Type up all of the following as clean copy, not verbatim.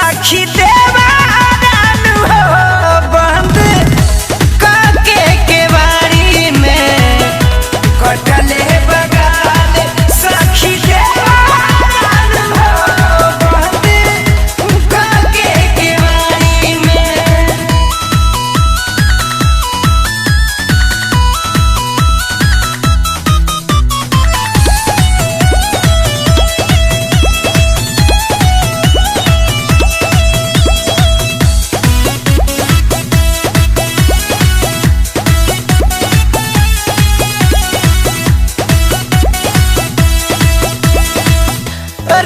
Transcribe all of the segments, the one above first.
सखी देवारान हो बंद काके केवाड़ी में कटले बगाल सखी देवारान हो बंद काके केवाड़ी में।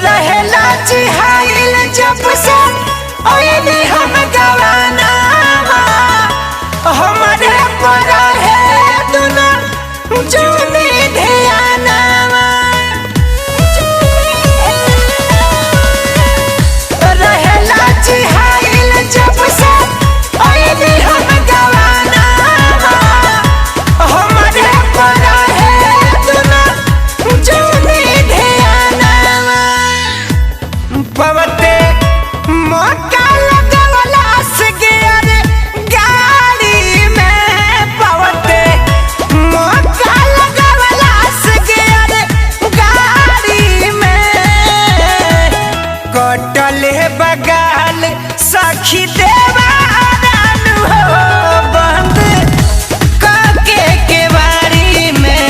रहेला चिहाइल जब से ओइनी हम गवाना हमारे पर है दुना जुनी ध्याना रहेला चिहाइल जब से ओइनी हम गवाना हमारे पर है दुना जुनी ध्याना पवते मौका लगवला से गियर गाड़ी में पवते मौका लगवला से गियर गाड़ी में कटले बगाल सखी देवारान हो बंद काके केवाड़ी में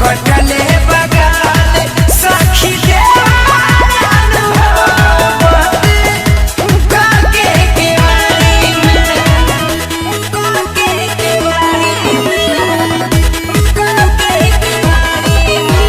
कटले बगाल सखी देवारान हो बंद काके केवाड़ी में काके केवाड़ी में काके केवाड़ी में।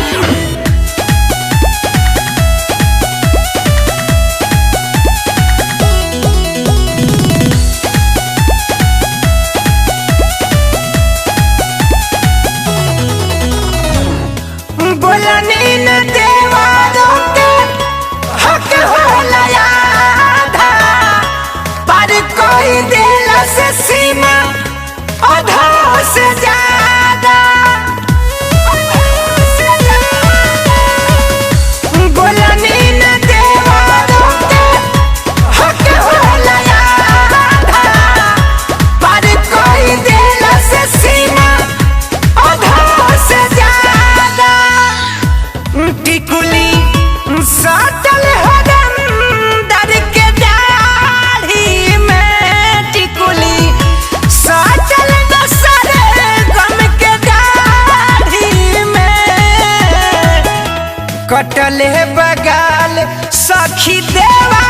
बोलनी न देवारों के हक होला आधा पर कोई दिल से सीमा आधा से ज्यादा बोलनी न देवारों के हक होला आधा पर कोई दिल से सीमा आधा से ज्यादा टिकुली सटल हरम दर के दाढ़ी में टिकुली सटल नसर गम के दाढ़ी में कटले बगाल सखी देवा